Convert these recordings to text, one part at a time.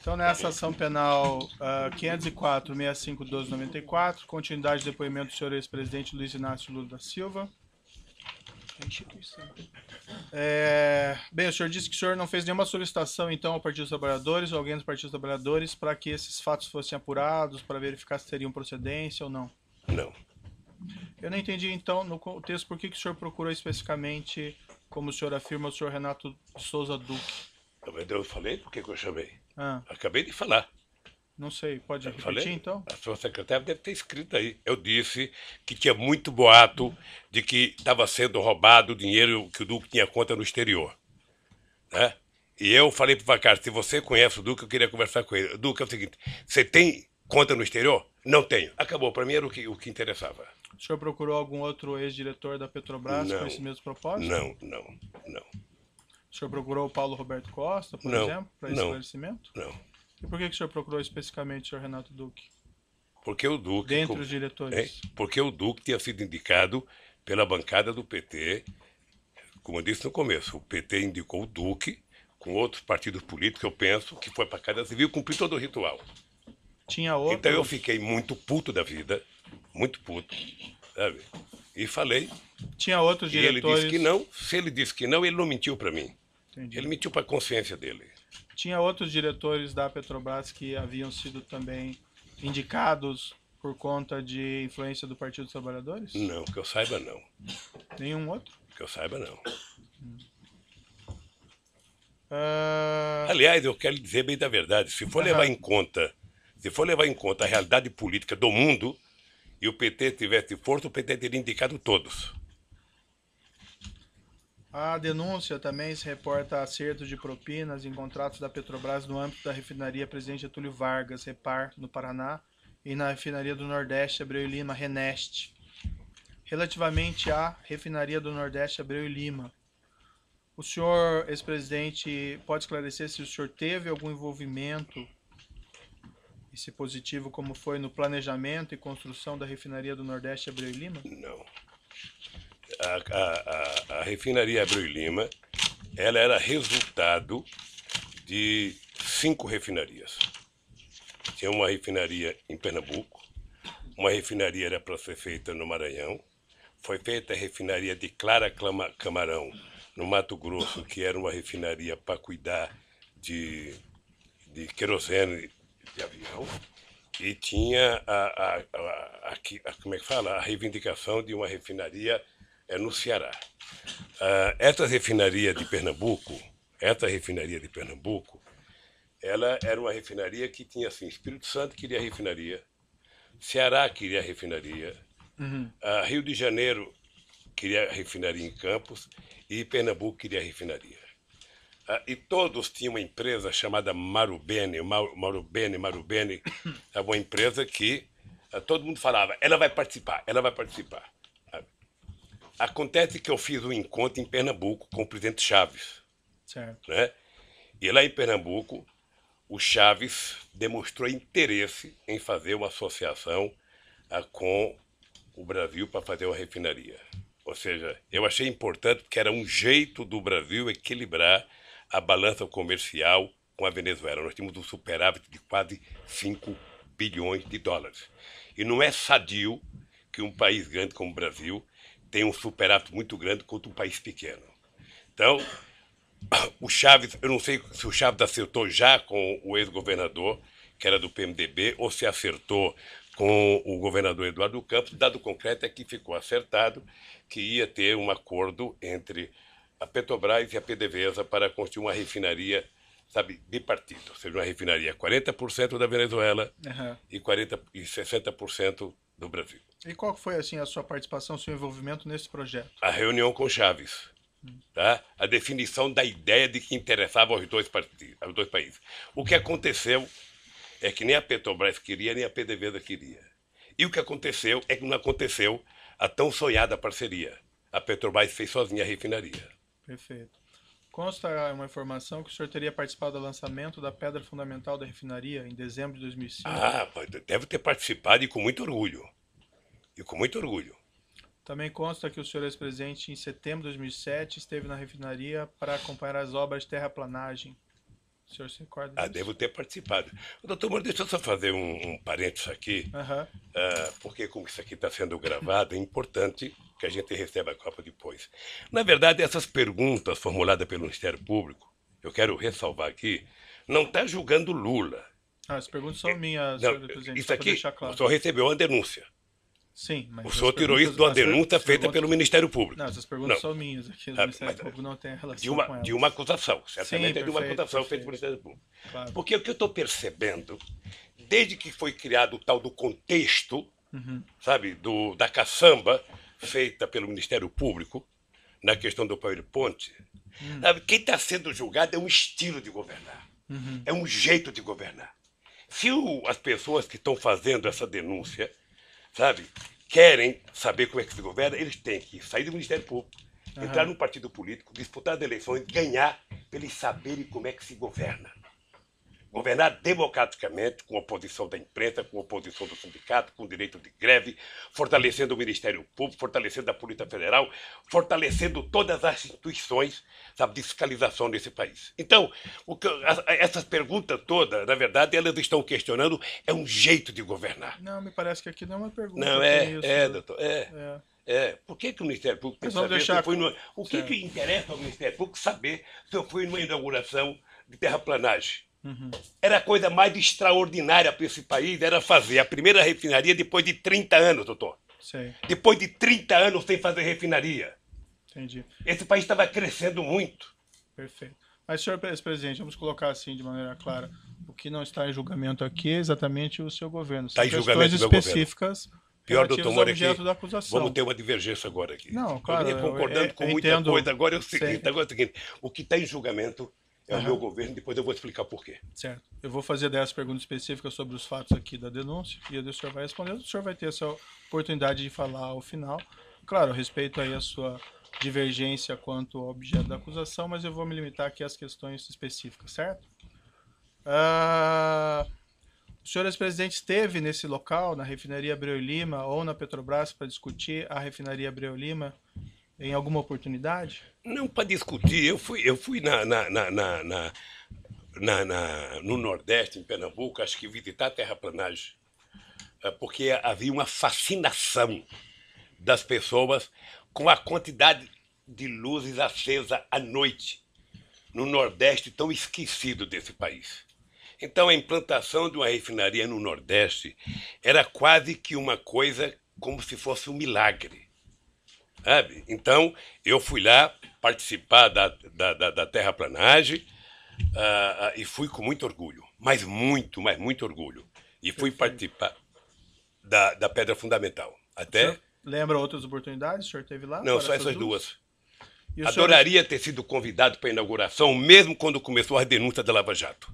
Então, nessa ação penal 504-65-1294, continuidade do depoimento do senhor ex-presidente Luiz Inácio Lula da Silva. A instituição. Bem, o senhor disse que o senhor não fez nenhuma solicitação, então, ao Partido dos Trabalhadores ou alguém do Partido dos Trabalhadores para que esses fatos fossem apurados, para verificar se teriam procedência ou não. Não. Eu não entendi, então, no contexto, por que o senhor procurou especificamente, como o senhor afirma, o senhor Renato Souza Duque. Eu falei por que eu chamei. Ah, Acabei de falar. não sei, pode Eu repetir, falei? então? A sua secretária deve ter escrito aí. Eu disse que tinha muito boato de que estava sendo roubado o dinheiro que o Duque tinha conta no exterior. Né? E eu falei para o Vacari, se você conhece o Duque, eu queria conversar com ele. Duque, é o seguinte, você tem conta no exterior? Não tenho. Acabou, para mim era o que interessava. O senhor procurou algum outro ex-diretor da Petrobras com esse mesmo propósito? Não. O senhor procurou o Paulo Roberto Costa, por Não, exemplo, para não. esclarecimento? Não. E por que o senhor procurou especificamente o senhor Renato Duque? Porque o Duque, Dentre os diretores. porque o Duque tinha sido indicado pela bancada do PT, como eu disse no começo, o PT indicou o Duque com outros partidos políticos, eu penso, que foi para a Casa Civil cumprir todo o ritual. Tinha outros? Então eu fiquei muito puto da vida, muito puto, sabe? E falei, Tinha outros e ele diretores? disse que não. Se ele disse que não, ele não mentiu para mim. Entendi. Ele mentiu para a consciência dele. Tinha outros diretores da Petrobras que haviam sido também indicados por conta de influência do Partido dos Trabalhadores? Não, que eu saiba não. Nenhum outro? Que eu saiba não. Ah, Aliás, eu quero dizer bem da verdade, se for levar em conta a realidade política do mundo e o PT tivesse força, o PT teria indicado todos. A denúncia também se reporta a acerto de propinas em contratos da Petrobras no âmbito da refinaria Presidente Getúlio Vargas, Repar, no Paraná, e na refinaria do Nordeste, Abreu e Lima, Reneste. Relativamente à refinaria do Nordeste, Abreu e Lima, o senhor, ex-presidente, pode esclarecer se o senhor teve algum envolvimento, e se positivo, como foi no planejamento e construção da refinaria do Nordeste, Abreu e Lima? Não. A refinaria Abreu e Lima, ela era resultado de 5 refinarias. Tinha uma refinaria em Pernambuco, uma refinaria era para ser feita no Maranhão, foi feita a refinaria de Clara Camarão, no Mato Grosso, que era uma refinaria para cuidar de querosene de avião, e tinha como é que fala? A reivindicação de uma refinaria no Ceará. Essa refinaria de Pernambuco, ela era uma refinaria que tinha assim, Espírito Santo queria refinaria, Ceará queria refinaria, Rio de Janeiro queria refinaria em Campos e Pernambuco queria refinaria. E todos tinham uma empresa chamada Marubeni, uma empresa que todo mundo falava, ela vai participar. Acontece que eu fiz um encontro em Pernambuco com o presidente Chaves. Certo. Né? E lá em Pernambuco, o Chaves demonstrou interesse em fazer uma associação com o Brasil para fazer uma refinaria. Ou seja, eu achei importante porque era um jeito do Brasil equilibrar a balança comercial com a Venezuela. Nós tínhamos um superávit de quase 5 bilhões de dólares. E não é sadio que um país grande como o Brasil tenha um superávit muito grande contra um país pequeno. Então, o Chaves, eu não sei se o Chaves acertou já com o ex-governador, que era do PMDB, ou se acertou com o governador Eduardo Campos. Dado concreto é que ficou acertado que ia ter um acordo entre a Petrobras e a PDVSA para construir uma refinaria, sabe, bipartido. Ou seja, uma refinaria 40% da Venezuela e 60% do Brasil. E qual foi assim a sua participação, o seu envolvimento nesse projeto? A reunião com Chaves. Tá? A definição da ideia de que interessava aos dois países. O que aconteceu é que nem a Petrobras queria, nem a PDVSA queria. E o que aconteceu é que não aconteceu a tão sonhada parceria. A Petrobras fez sozinha a refinaria. Perfeito. Consta uma informação que o senhor teria participado do lançamento da pedra fundamental da refinaria em dezembro de 2005? Deve ter participado e com muito orgulho. Também consta que o senhor ex-presidente, em setembro de 2007, esteve na refinaria para acompanhar as obras de terraplanagem. O senhor se recorda Ah, disso? devo ter participado. Doutor Moro, deixa eu só fazer um parênteses aqui, Aham. porque como isso aqui está sendo gravado, é importante que a gente receba a Copa depois. Na verdade, essas perguntas formuladas pelo Ministério Público, eu quero ressalvar aqui, não está julgando Lula. Ah, as perguntas são minhas, Não, senhor presidente, isso só para aqui, deixar claro. o senhor recebeu uma denúncia. Sim, mas O as senhor tirou isso de uma perguntas- denúncia as feita perguntas- pelo Ministério Público. Não, essas perguntas Não. são minhas aqui. O Ah, Ministério mas- Público não tem relação De com uma, elas. de uma acusação, certamente Sim, é de uma perfeito, acusação feita perfeito. pelo Ministério Público. Claro. Porque o que eu estou percebendo, desde que foi criado o tal do contexto, sabe, da caçamba feita pelo Ministério Público, na questão do PowerPoint, sabe, quem está sendo julgado é um estilo de governar, é um jeito de governar. Se as pessoas que estão fazendo essa denúncia, sabe, querem saber como é que se governa, eles têm que sair do Ministério Público, entrar num partido político, disputar as eleições, ganhar, para eles saberem como é que se governa. Governar democraticamente, com a oposição da imprensa, com a oposição do sindicato, com o direito de greve, fortalecendo o Ministério Público, fortalecendo a Polícia Federal, fortalecendo todas as instituições, sabe, de fiscalização nesse país. Então, essas perguntas todas, na verdade, elas estão questionando é um jeito de governar. Não, me parece que aqui não é uma pergunta. Não, tem isso. doutor, É. Por que o Ministério Público tem Mas que vamos saber se deixar eu fui com- o que, certo. que interessa ao Ministério Público saber se eu fui numa inauguração de terraplanagem? Era a coisa mais extraordinária para esse país, era fazer a primeira refinaria depois de 30 anos, doutor. Sei, Depois de 30 anos sem fazer refinaria. entendi. Esse país estava crescendo muito. Perfeito. Mas, senhor presidente, vamos colocar assim de maneira clara. O que não está em julgamento aqui é exatamente o seu governo. Está São em julgamento questões do meu específicas Pior, relativas doutor ao Moura, objeto aqui, da acusação. vamos ter uma divergência agora aqui. Não, claro, Eu vinha concordando eu com muita entendo. coisa, agora é o seguinte, Sei. agora é o seguinte, o que está em julgamento é o meu governo, depois eu vou explicar por quê. Certo. Eu vou fazer 10 perguntas específicas sobre os fatos aqui da denúncia e o senhor vai responder. O senhor vai ter essa oportunidade de falar ao final. Claro, eu respeito aí a sua divergência quanto ao objeto da acusação, mas eu vou me limitar aqui às questões específicas, certo? O senhor ex-presidente esteve nesse local, na refinaria Abreu e Lima ou na Petrobras, para discutir a refinaria Abreu e Lima em alguma oportunidade? Não para discutir, eu fui no Nordeste, em Pernambuco, acho que visitar a terraplanagem, porque havia uma fascinação das pessoas com a quantidade de luzes acesas à noite no Nordeste tão esquecido desse país. Então a implantação de uma refinaria no Nordeste era quase que uma coisa como se fosse um milagre. Sabe? Então, eu fui lá participar da terraplanagem e fui com muito orgulho, mas muito orgulho. E fui participar da Pedra Fundamental. O Até. senhor lembra outras oportunidades? O senhor esteve lá? Não, para só essas duas. E o senhor- Adoraria ter sido convidado para a inauguração, mesmo quando começou a denúncia da Lava Jato.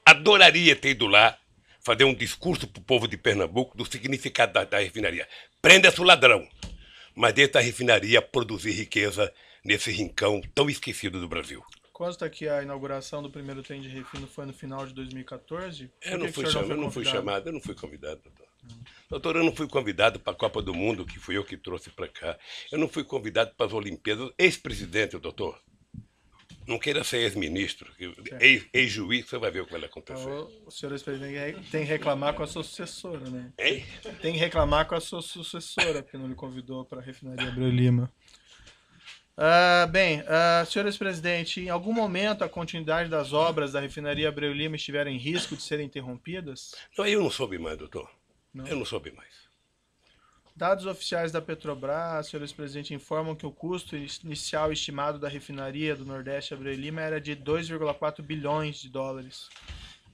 Adoraria ter ido lá fazer um discurso para o povo de Pernambuco do significado da refinaria. Prenda-se o ladrão, mas deixa a refinaria produzir riqueza nesse rincão tão esquecido do Brasil. Consta que a inauguração do primeiro trem de refino foi no final de 2014? Por Eu não que fui que o senhor chamado, eu não fui convidado? chamado, eu não fui convidado, doutor. Doutor, eu não fui convidado para a Copa do Mundo, que fui eu que trouxe para cá. Eu não fui convidado para as Olimpíadas. Ex-presidente, doutor. Não queira ser ex-ministro. Ex-juiz, você vai ver o que vai acontecer. O senhor ex-presidente tem que reclamar com a sua sucessora, né? Hein? Tem que reclamar com a sua sucessora, porque não lhe convidou para a refinaria Abreu e Lima. Senhor ex-presidente, em algum momento a continuidade das obras da refinaria Abreu e Lima estiveram em risco de serem interrompidas? Não, eu não soube mais, doutor. Não. Eu não soube mais. Dados oficiais da Petrobras, senhor ex-presidente, informam que o custo inicial estimado da refinaria do Nordeste Abreu e Lima era de 2,4 bilhões de dólares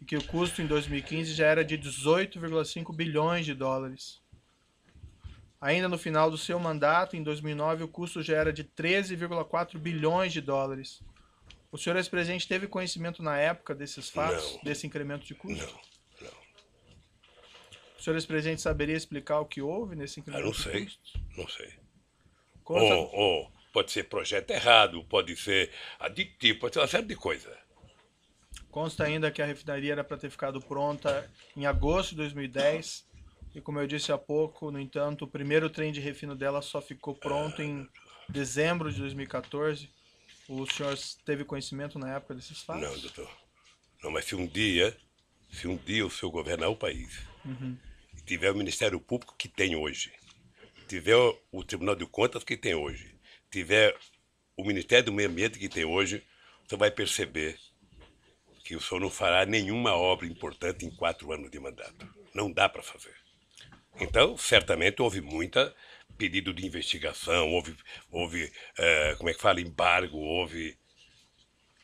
e que o custo em 2015 já era de 18,5 bilhões de dólares. Ainda no final do seu mandato, em 2009, o custo já era de 13,4 bilhões de dólares. O senhor ex-presidente teve conhecimento na época desses fatos, Não. desse incremento de custo? Não. O senhor ex-presidente saberia explicar o que houve nesse incremento Não de sei. custos? Não sei. Consta- Ou pode ser projeto errado, pode ser aditivo, pode ser uma série de coisas. Consta ainda que a refinaria era para ter ficado pronta em agosto de 2010 e, como eu disse há pouco, no entanto, o primeiro trem de refino dela só ficou pronto em dezembro de 2014. O senhor teve conhecimento na época desses fatos? Não, doutor. Não, mas se um dia o senhor governar o país, e tiver o Ministério Público que tem hoje, tiver o Tribunal de Contas que tem hoje, tiver o Ministério do Meio Ambiente que tem hoje, você vai perceber que o senhor não fará nenhuma obra importante em 4 anos de mandato. Não dá para fazer. Então, certamente, houve muita pedido de investigação, houve como é que fala, embargo, houve...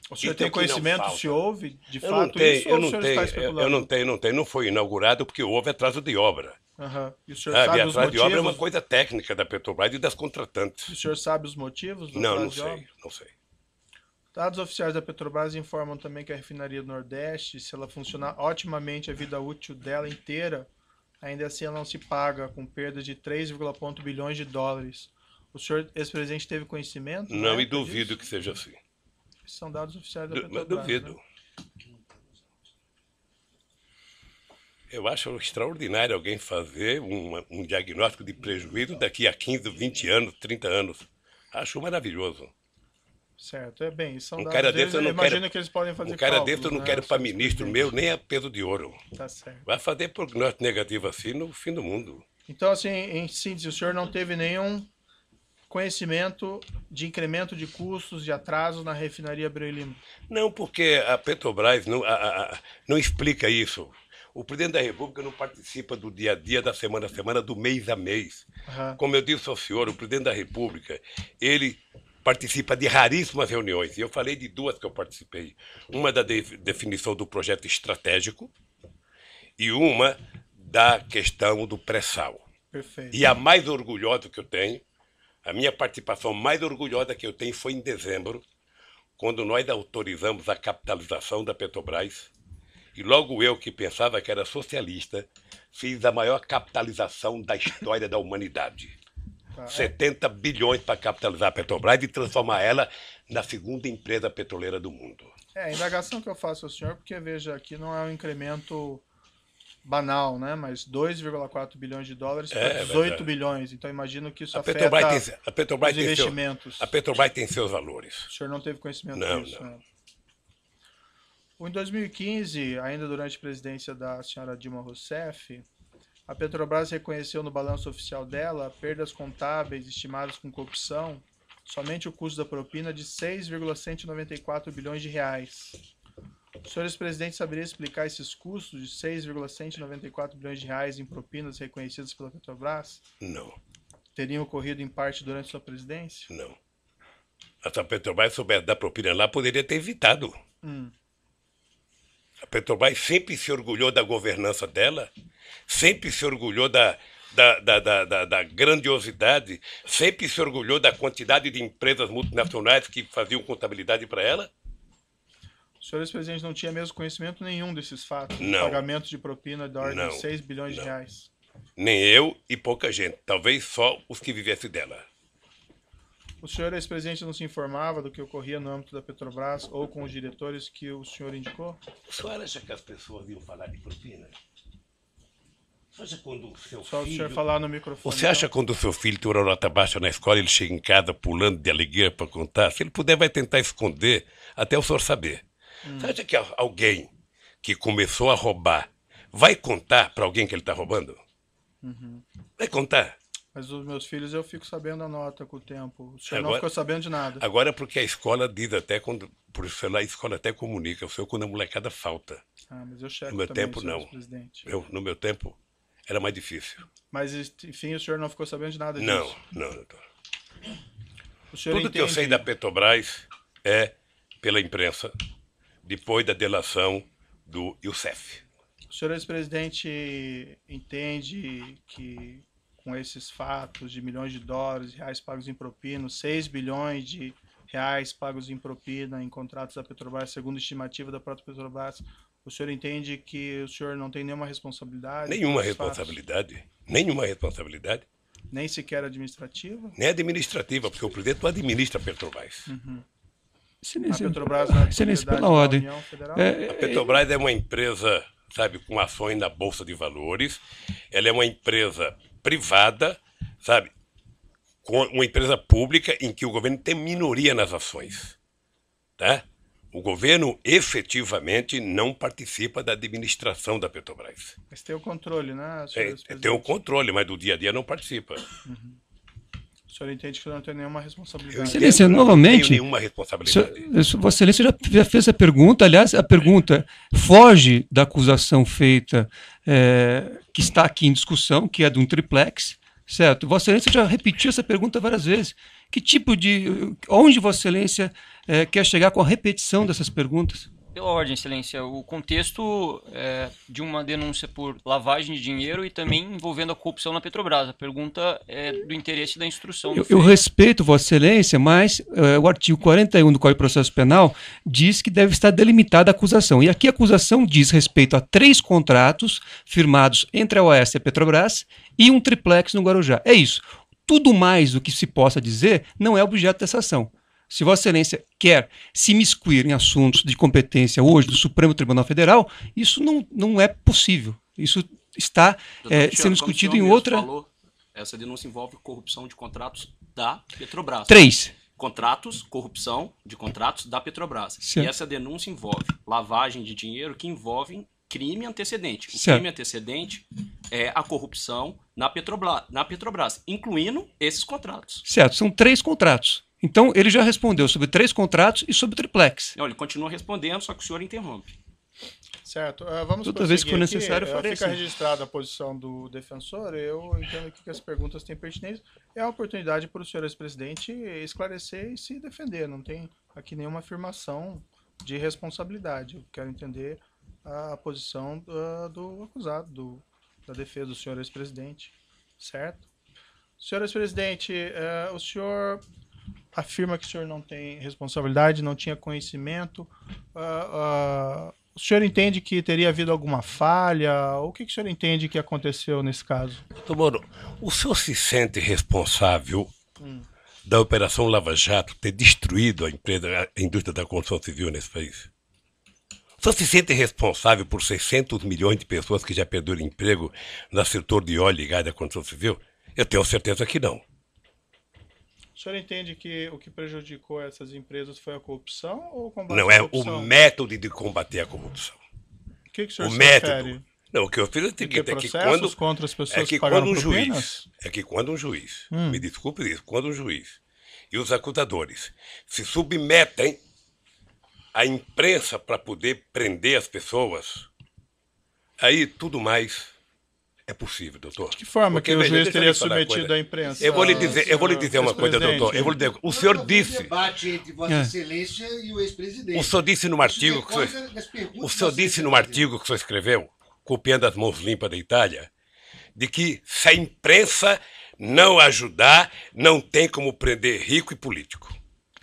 O senhor Então, tem conhecimento que não se houve, de Eu não fato, tenho, isso, ou eu o não senhor tenho, está especulando? eu não tenho. Não foi inaugurado porque houve atraso de obra. Aham. E o senhor Sabe? sabe os Atraso de obra é uma motivos? coisa técnica da Petrobras e das O contratantes. senhor sabe os motivos do Não, atraso não de sei, obra? não sei. Dados oficiais da Petrobras informam também que a refinaria do Nordeste, se ela funcionar otimamente a vida útil dela inteira, ainda assim ela não se paga, com perda de 3,1 bilhões de dólares. O senhor, ex-presidente, teve conhecimento? na Não, e época duvido disso? que seja assim. Esses são dados oficiais da Mas Petrobras. duvido. Né? Eu acho extraordinário alguém fazer um diagnóstico de prejuízo daqui a 15, 20 anos, 30 anos. Acho maravilhoso. Certo, é bem, são Um dados cara deles, desse eu não imagino quero. que eles podem fazer Um cara cálculos, desse eu não né, quero para senhor ministro ex-presidente? meu nem a peso de ouro. Tá certo. Vai fazer prognóstico negativo assim no fim do mundo. Então, assim, em síntese, o senhor não teve nenhum conhecimento de incremento de custos, de atrasos na refinaria Abreu e Lima? Não, porque a Petrobras não explica isso. O presidente da República não participa do dia a dia, da semana a semana, do mês a mês. Aham. Como eu disse ao senhor, o presidente da República, ele participa de raríssimas reuniões. E eu falei de 2 que eu participei. Uma da definição do projeto estratégico e uma da questão do pré-sal. Perfeito. E a mais orgulhosa que eu tenho, a minha participação mais orgulhosa que eu tenho foi em dezembro, quando nós autorizamos a capitalização da Petrobras. E logo eu, que pensava que era socialista, fiz a maior capitalização da história da humanidade. Tá, 70 bilhões para capitalizar a Petrobras e transformar ela na segunda empresa petroleira do mundo. a indagação que eu faço ao senhor, porque veja, aqui não é um incremento banal, né? Mas 2,4 bilhões de dólares para 18 verdade. bilhões. Então imagino que isso A afeta Petrobras os tem investimentos. a Petrobras tem seus valores. O senhor não teve conhecimento Não, disso, não. né? Em 2015, ainda durante a presidência da senhora Dilma Rousseff, a Petrobras reconheceu no balanço oficial dela perdas contábeis estimadas com corrupção, somente o custo da propina de 6,194 bilhões de reais. O senhor ex-presidente saberia explicar esses custos de 6,194 bilhões de reais em propinas reconhecidas pela Petrobras? Não, Teriam ocorrido em parte durante sua presidência? não. Se a Petrobras soubesse dar propina lá, poderia ter evitado. A Petrobras sempre se orgulhou da governança dela, sempre se orgulhou da grandiosidade, sempre se orgulhou da quantidade de empresas multinacionais que faziam contabilidade para ela. O senhor ex-presidente não tinha mesmo conhecimento nenhum desses fatos? Não. Pagamento de propina da ordem Não. de 6 bilhões de Não. reais. Nem eu e pouca gente, talvez só os que vivessem dela. O senhor ex-presidente não se informava do que ocorria no âmbito da Petrobras ou com os diretores que o senhor indicou? O senhor acha que as pessoas iam falar de propina? Você acha quando o seu Só o filho... senhor falar no microfone. Você acha então. quando o seu filho tem uma nota baixa na escola, ele chega em casa pulando de alegria para contar? Se ele puder, vai tentar esconder até o senhor saber. Você acha que alguém que começou a roubar vai contar para alguém que ele está roubando? Vai contar. Mas os meus filhos eu fico sabendo a nota com o tempo. O senhor não Agora- ficou sabendo de nada. Agora porque a escola diz até quando... Por isso lá a escola até comunica. O senhor quando a molecada falta. Ah, mas eu checo No meu também, tempo, senhor não. ex-presidente. No meu tempo, era mais difícil. Mas, enfim, o senhor não ficou sabendo de nada disso? Não, doutor. O senhor Tudo que eu entende- sei da Petrobras é pela imprensa, depois da delação do Youssef. O senhor ex-presidente entende que com esses fatos de milhões de dólares, reais pagos em propina, 6 bilhões de reais pagos em propina em contratos da Petrobras, segundo a estimativa da própria Petrobras, o senhor entende que o senhor não tem nenhuma responsabilidade? Nenhuma por esses fatos? responsabilidade. Nenhuma responsabilidade. Nem sequer administrativa? Nem administrativa, porque o presidente não administra a Petrobras. A Petrobras não é Excelência, propriedade pela da ordem. União Federal? A Petrobras é uma empresa, sabe, com ações na Bolsa de Valores. Ela é uma empresa privada, sabe, com uma empresa pública em que o governo tem minoria nas ações. Tá? O governo efetivamente não participa da administração da Petrobras. Mas tem o controle, né, senhor ex-presidente? Tem o controle, mas do dia a dia não participa. O senhor entende que não tem nenhuma responsabilidade? Excelência, Não novamente, tenho nenhuma responsabilidade. Vossa Excelência já fez a pergunta, aliás, a pergunta foge da acusação feita, que está aqui em discussão, que é de um triplex, certo? Vossa Excelência já repetiu essa pergunta várias vezes. Que tipo de... Onde Vossa Excelência quer chegar com a repetição dessas perguntas? Pela ordem, Excelência, o contexto de uma denúncia por lavagem de dinheiro e também envolvendo a corrupção na Petrobras. A pergunta é do interesse da instrução. Eu respeito Vossa Excelência, mas o artigo 41 do Código de Processo Penal diz que deve estar delimitada a acusação. E aqui a acusação diz respeito a 3 contratos firmados entre a OAS e a Petrobras e um triplex no Guarujá. É isso. Tudo mais do que se possa dizer não é objeto dessa ação. Se Vossa Excelência quer se imiscuir em assuntos de competência hoje do Supremo Tribunal Federal, isso não é possível. Isso está sendo discutido em outra... Falou, essa denúncia envolve corrupção de contratos da Petrobras. 3. Contratos, corrupção de contratos da Petrobras. Certo. E essa denúncia envolve lavagem de dinheiro que envolve crime antecedente. O Certo. crime antecedente é a corrupção na Petrobras, incluindo esses contratos. Certo, são 3 contratos. Então, ele já respondeu sobre 3 contratos e sobre o triplex. Não, ele continua respondendo, só que o senhor interrompe. Certo. Vamos Toda vez que for prosseguir necessário, aqui. eu farei Fica assim. registrada a posição do defensor. Eu entendo que as perguntas têm pertinência. É a oportunidade para o senhor ex-presidente esclarecer e se defender. Não tem aqui nenhuma afirmação de responsabilidade. Eu quero entender a posição do acusado, da defesa do senhor ex-presidente. Certo? Senhor ex-presidente, o senhor afirma que o senhor não tem responsabilidade, não tinha conhecimento. O senhor entende que teria havido alguma falha? O que o senhor entende que aconteceu nesse caso? Doutor Moro, o senhor se sente responsável da Operação Lava Jato ter destruído a indústria da construção civil nesse país? O senhor se sente responsável por 600 milhões de pessoas que já perderam emprego no setor de óleo e gás da construção civil? Eu tenho certeza que não. O senhor entende que o que prejudicou essas empresas foi a corrupção ou o combate Não, à é corrupção? o método de combater a corrupção. O que o senhor O se método. refere? Não, o que eu fiz é o De ter seguinte, é que processos contra as pessoas que quando pagaram um propinas? juiz, me desculpe isso, quando um juiz e os acusadores se submetem à imprensa para poder prender as pessoas, aí tudo mais é possível, doutor. De que forma Porque, que o veja, juiz deixa eu teria lhe falar uma submetido coisa. à imprensa? Eu vou lhe dizer uma coisa, doutor. ex-presidente? O senhor disse, debate entre Vossa Excelência e o ex-presidente. o senhor disse num artigo que o senhor disse num artigo que o senhor escreveu, copiando as mãos limpas da Itália, de que se a imprensa não ajudar, não tem como prender rico e político.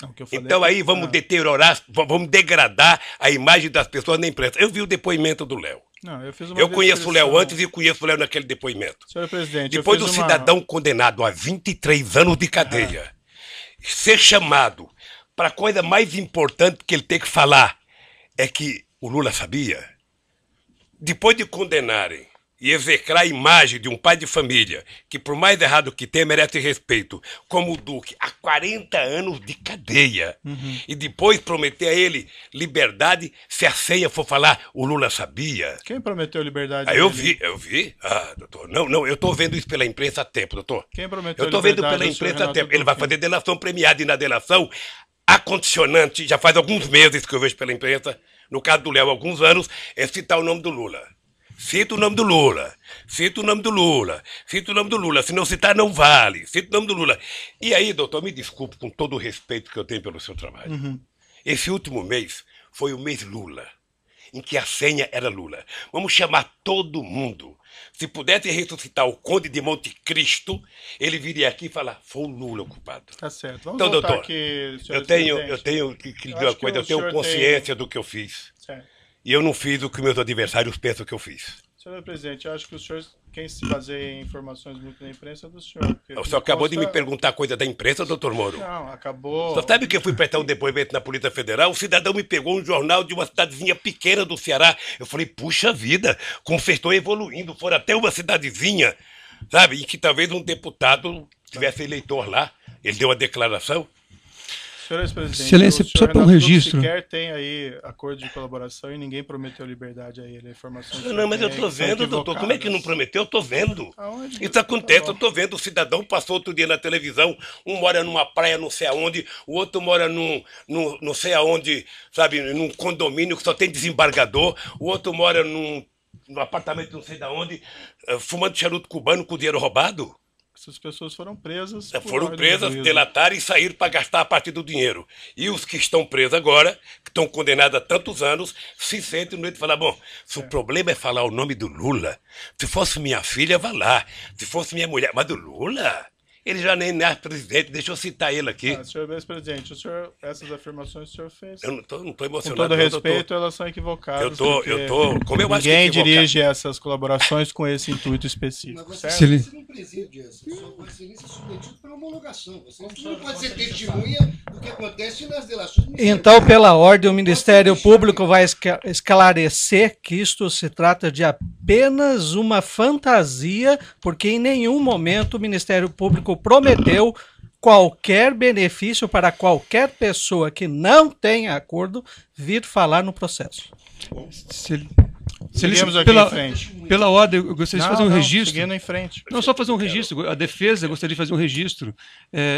Não, o que eu falei Então é aí que- vamos deteriorar, vamos degradar a imagem das pessoas na imprensa. Eu vi o depoimento do Léo. Não, eu fiz uma Eu conheço o Léo descrição. antes e conheço o Léo naquele depoimento. Senhor presidente, Depois eu do fiz uma... cidadão condenado a 23 anos de cadeia ser chamado para a coisa mais importante que ele tem que falar é que o Lula sabia. Depois de condenarem e execrar a imagem de um pai de família que, por mais errado que tenha, merece respeito, como o Duque, há 40 anos de cadeia, e depois prometer a ele liberdade se a ceia for falar o Lula sabia. Quem prometeu liberdade? Ah, eu dele? vi. Ah, doutor, não, eu estou vendo isso pela imprensa há tempo, doutor. Quem prometeu Eu estou vendo liberdade pela ao senhor imprensa há Renato tempo. Ele vai Duque? fazer delação premiada e na delação, a condicionante, já faz alguns meses que eu vejo pela imprensa, no caso do Léo, alguns anos, é citar o nome do Lula. Cita o nome do Lula, cita o nome do Lula, cita o nome do Lula, se não citar não vale, cita o nome do Lula. E aí, doutor, me desculpe com todo o respeito que eu tenho pelo seu trabalho. Esse último mês foi o mês Lula, em que a senha era Lula. Vamos chamar todo mundo. Se pudesse ressuscitar o Conde de Monte Cristo, ele viria aqui e falar, foi o Lula o culpado. Tá certo. Vamos Então, voltar doutor, aqui, senhor eu tenho presidente. que lhe Eu dizer uma acho que coisa, o eu tenho senhor consciência do que eu fiz. Certo. E eu não fiz o que meus adversários pensam que eu fiz. Senhor presidente, eu acho que o senhor, quem se baseia em informações muito na imprensa é do senhor. porque O senhor acabou de me consta- perguntar coisa da imprensa, doutor Moro. Não, acabou. Só sabe que eu fui prestar um depoimento na Polícia Federal? O cidadão me pegou um jornal de uma cidadezinha pequena do Ceará. Eu falei, puxa vida, como vocês estão evoluindo, foram até uma cidadezinha, sabe? E que talvez um deputado tivesse eleitor lá. Ele deu uma declaração. Senhor ex-presidente, Excelência, o só senhor para um Renato registro. sequer tem aí acordo de colaboração e ninguém prometeu liberdade a ele. Informações Não, mas eu tô vendo, doutor. Como é que não prometeu? Eu tô vendo. Aonde? Isso acontece, Tá eu tô vendo. O cidadão passou outro dia na televisão, um mora numa praia não sei aonde, o outro mora num não sei aonde, sabe, num condomínio que só tem desembargador, o outro mora num apartamento não sei de onde, fumando charuto cubano com dinheiro roubado. Essas pessoas foram presas. Foram ordem do presas, juízo. delataram e saíram para gastar a partir do dinheiro. E os que estão presos agora, que estão condenados a tantos anos, se sentem no meio de falar, bom, se o problema é falar o nome do Lula, se fosse minha filha, vá lá. Se fosse minha mulher, mas do Lula? Ele já nem é presidente, deixa eu citar ele aqui. Senhor ex-presidente, essas afirmações o senhor fez. Eu não tô Com emocionado. todo não, respeito, doutor. elas são equivocadas. Eu tô, como eu acho que Ninguém equivocado. dirige essas colaborações com esse intuito Mas específico, você, certo? Excelente. você não preside essa. Sua excelência é submetido para homologação. Você não pode ser testemunha do que acontece nas delações. Então, pela ordem, o Ministério Público vai esclarecer que isto se trata de apenas uma fantasia, porque em nenhum momento o Ministério Público prometeu qualquer benefício para qualquer pessoa que não tenha acordo vir falar no processo. Seguimos aqui em frente. Pela ordem, eu gostaria de fazer um registro. Seguindo em frente. Não, só fazer um registro. A defesa gostaria de fazer um registro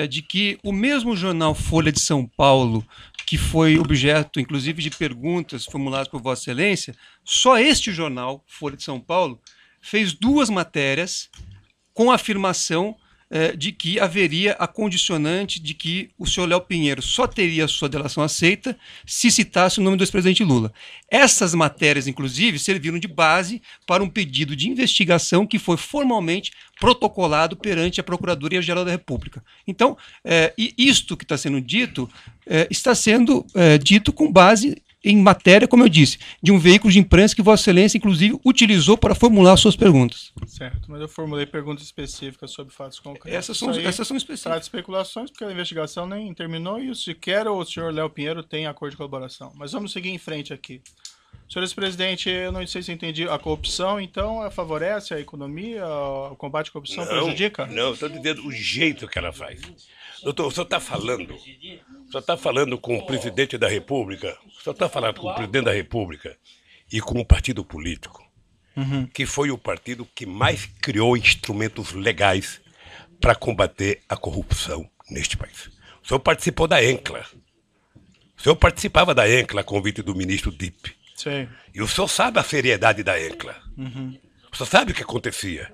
de que o mesmo jornal Folha de São Paulo, que foi objeto, inclusive, de perguntas formuladas por Vossa Excelência, só este jornal, Folha de São Paulo, fez 2 matérias com a afirmação de que haveria a condicionante de que o senhor Léo Pinheiro só teria sua delação aceita se citasse o nome do ex-presidente Lula. Essas matérias, inclusive, serviram de base para um pedido de investigação que foi formalmente protocolado perante a Procuradoria-Geral da República. Então, isto que está sendo dito, está sendo dito com base em matéria, como eu disse, de um veículo de imprensa que Vossa Excelência, inclusive, utilizou para formular suas perguntas. Certo, mas eu formulei perguntas específicas sobre fatos concretos. Essas são específicas. Trata de especulações, porque a investigação nem terminou e sequer o senhor Léo Pinheiro tem acordo de colaboração. Mas vamos seguir em frente aqui. Senhor ex-presidente, eu não sei se eu entendi, a corrupção, então, favorece a economia, o combate à corrupção prejudica? Não, estou dizendo o jeito que ela faz. Doutor, o senhor está falando com o presidente da República, o senhor está falando com o presidente da República e com o partido político, que foi o partido que mais criou instrumentos legais para combater a corrupção neste país. O senhor participou da ENCLA. O senhor participava da ENCLA a convite do ministro Dipp. Sim. E o senhor sabe a seriedade da ENCLA. O senhor sabe o que acontecia.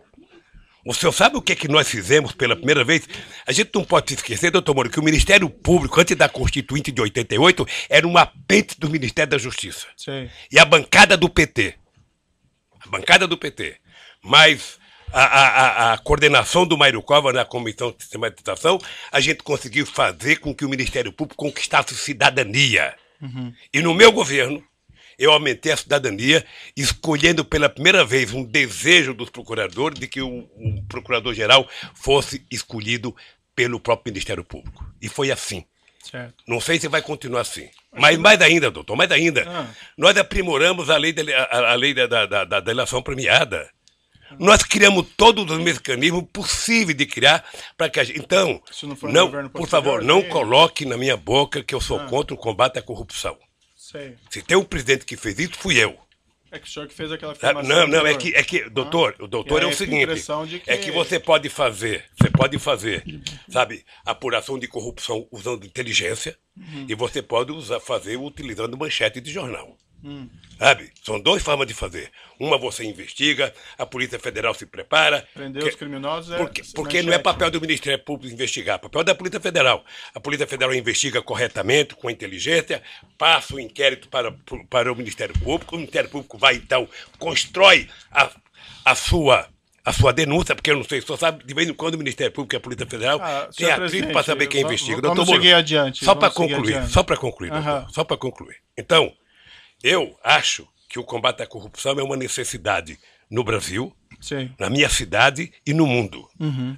O senhor sabe o que é que nós fizemos pela primeira vez? A gente não pode se esquecer, doutor Moro, que o Ministério Público, antes da Constituinte de 88, era um apêndice do Ministério da Justiça. Sim. E a bancada do PT. Mas a coordenação do Mário Cova na Comissão de Sistematização, a gente conseguiu fazer com que o Ministério Público conquistasse cidadania. E no meu governo, eu aumentei a cidadania, escolhendo pela primeira vez um desejo dos procuradores de que o procurador-geral fosse escolhido pelo próprio Ministério Público. E foi assim. Certo. Não sei se vai continuar assim. Mas mais ainda, doutor, mais ainda. Nós aprimoramos a lei da delação premiada. Nós criamos todos os mecanismos possíveis de criar para que a gente... Então, por favor, não coloque na minha boca que eu sou contra o combate à corrupção. Sei. Se tem um presidente que fez isso, fui eu. É que o senhor que fez aquela afirmação. É que, doutor, o doutor é o seguinte, é que você pode fazer, sabe, apuração de corrupção usando inteligência e você pode fazer utilizando manchete de jornal. Sabe? São 2 formas de fazer. Uma você investiga, a Polícia Federal se prepara. Prender os criminosos porque não é papel do Ministério Público investigar, é papel da Polícia Federal. A Polícia Federal investiga corretamente, com inteligência, passa o inquérito para o Ministério Público. O Ministério Público vai, então, constrói a sua denúncia, porque eu não sei, só sabe, de vez em quando o Ministério Público e a Polícia Federal tem atrito para saber quem investiga. Vamos seguir adiante. Só para concluir, doutor. Então, eu acho que o combate à corrupção é uma necessidade no Brasil, Sim. na minha cidade e no mundo.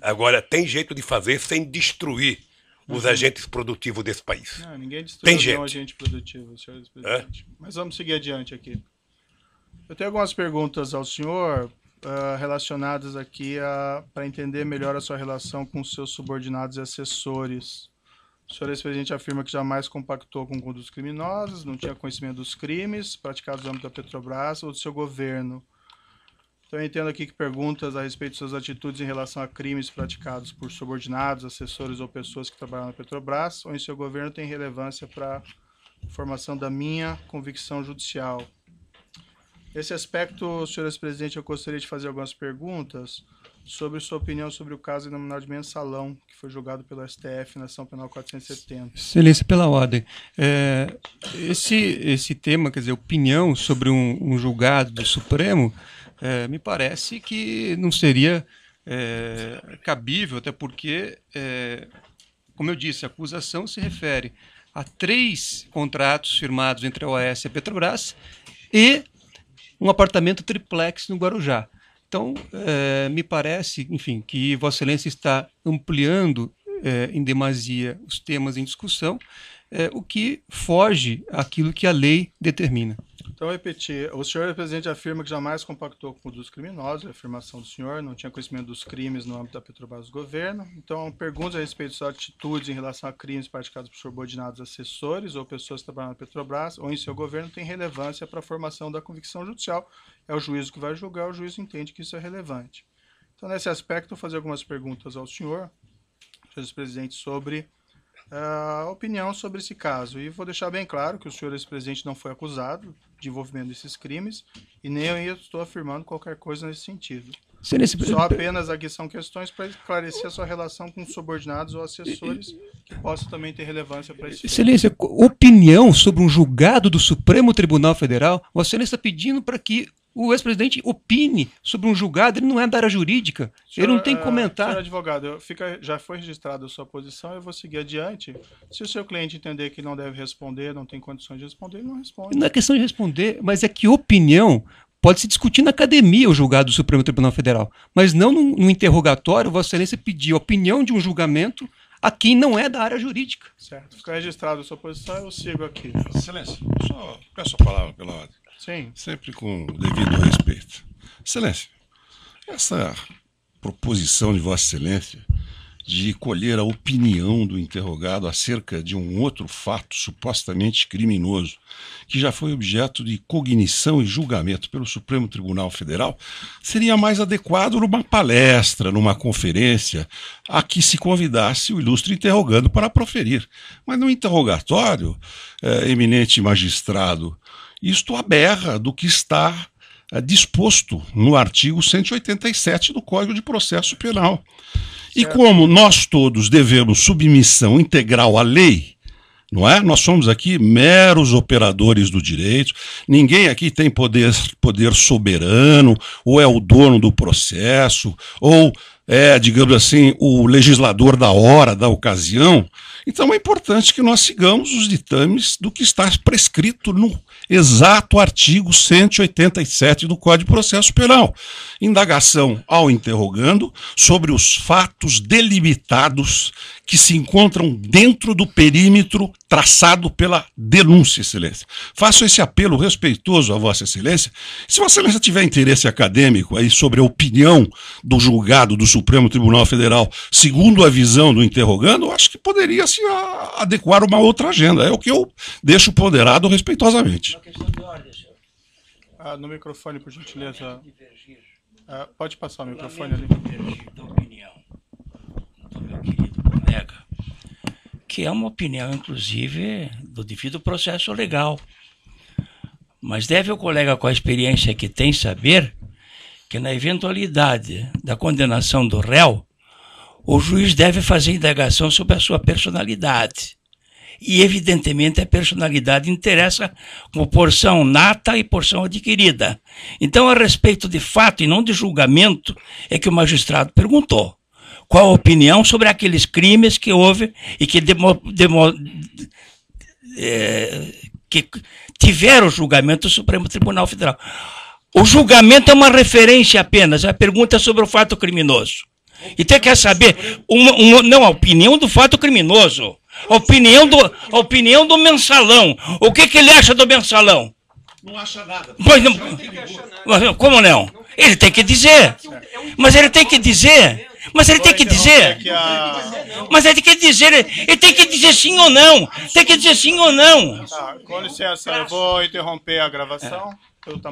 Agora, tem jeito de fazer sem destruir os agentes produtivos desse país. Não, ninguém destruiu nenhum agente produtivo, senhor presidente. Mas vamos seguir adiante aqui. Eu tenho algumas perguntas ao senhor relacionadas aqui para entender melhor a sua relação com seus subordinados e assessores. O senhor ex-presidente afirma que jamais compactou com condutas criminosas, não tinha conhecimento dos crimes praticados no âmbito da Petrobras ou do seu governo. Então eu entendo aqui que perguntas a respeito de suas atitudes em relação a crimes praticados por subordinados, assessores ou pessoas que trabalham na Petrobras ou em seu governo têm relevância para a formação da minha convicção judicial. Nesse aspecto, senhor ex-presidente, eu gostaria de fazer algumas perguntas sobre sua opinião sobre o caso denominado de Mensalão, que foi julgado pelo STF na ação penal 470. Excelência, pela ordem. Esse tema, quer dizer, opinião sobre um julgado do Supremo, me parece que não seria cabível, até porque, como eu disse, a acusação se refere a 3 contratos firmados entre a OAS e a Petrobras e um apartamento triplex no Guarujá. Então, me parece, enfim, que Vossa Excelência está ampliando em demasia os temas em discussão, o que foge àquilo que a lei determina. Então, repetir, o senhor presidente afirma que jamais compactou com condutas criminosas, a afirmação do senhor, não tinha conhecimento dos crimes no âmbito da Petrobras do governo. Então, perguntas a respeito de suas atitudes em relação a crimes praticados por subordinados assessores ou pessoas que trabalham na Petrobras ou em seu governo tem relevância para a formação da convicção judicial. É o juízo que vai julgar, o juiz entende que isso é relevante. Então, nesse aspecto, vou fazer algumas perguntas ao senhor presidente, sobre a opinião sobre esse caso. E vou deixar bem claro que o senhor ex-presidente não foi acusado de envolvimento desses crimes e nem eu estou afirmando qualquer coisa nesse sentido. Só apenas aqui são questões para esclarecer a sua relação com subordinados ou assessores que possam também ter relevância para isso. Excelência, opinião sobre um julgado do Supremo Tribunal Federal, Vossa Excelência está pedindo para que o ex-presidente opine sobre um julgado, ele não é da área jurídica, senhor, ele não tem que comentar. Senhor advogado, já foi registrada a sua posição, eu vou seguir adiante. Se o seu cliente entender que não deve responder, não tem condições de responder, ele não responde. Não é questão de responder, mas é que opinião pode se discutir na academia o julgado do Supremo Tribunal Federal, mas não no interrogatório, Vossa Excelência pedir a opinião de um julgamento a quem não é da área jurídica. Certo, fica registrada a sua posição, eu sigo aqui. Excelência, só peço a palavra pela ordem. Sim. Sempre com o devido respeito. Excelência, essa proposição de Vossa Excelência de colher a opinião do interrogado acerca de um outro fato supostamente criminoso, que já foi objeto de cognição e julgamento pelo Supremo Tribunal Federal, seria mais adequado numa palestra, numa conferência, a que se convidasse o ilustre interrogando para proferir. Mas no interrogatório, eminente magistrado, isto aberra do que está disposto no artigo 187 do Código de Processo Penal. E como nós todos devemos submissão integral à lei, não é? Nós somos aqui meros operadores do direito, ninguém aqui tem poder soberano, ou é o dono do processo, ou é, digamos assim, o legislador da hora, da ocasião. Então é importante que nós sigamos os ditames do que está prescrito no exato artigo 187 do Código de Processo Penal. Indagação ao interrogando sobre os fatos delimitados que se encontram dentro do perímetro traçado pela denúncia, Excelência. Faço esse apelo respeitoso a Vossa Excelência. Se Vossa Excelência tiver interesse acadêmico aí sobre a opinião do julgado do Supremo Tribunal Federal, segundo a visão do interrogando, acho que poderia se adequar uma outra agenda. É o que eu deixo ponderado respeitosamente. Uma questão de ordem, senhor. No microfone, por gentileza. Pode passar o microfone ali. Divergir da opinião do meu querido colega, que é uma opinião, inclusive, do devido processo legal. Mas deve o colega, com a experiência que tem, saber que na eventualidade da condenação do réu, o juiz deve fazer indagação sobre a sua personalidade. E, evidentemente, a personalidade interessa como porção nata e porção adquirida. Então, a respeito de fato e não de julgamento, é que o magistrado perguntou qual a opinião sobre aqueles crimes que houve e que que tiveram o julgamento do Supremo Tribunal Federal. O julgamento é uma referência apenas, a pergunta é sobre o fato criminoso. Então quer saber, não, a opinião do fato criminoso, a opinião do mensalão. O que ele acha do mensalão? Não acha nada. Pois não, como não? Ele tem que dizer. Mas ele tem que dizer. Mas ele tem que dizer. Mas ele tem que dizer. Ele tem que dizer sim ou não. Tem que dizer sim ou não. Tá, com licença, eu vou interromper a gravação. Pelo tamanho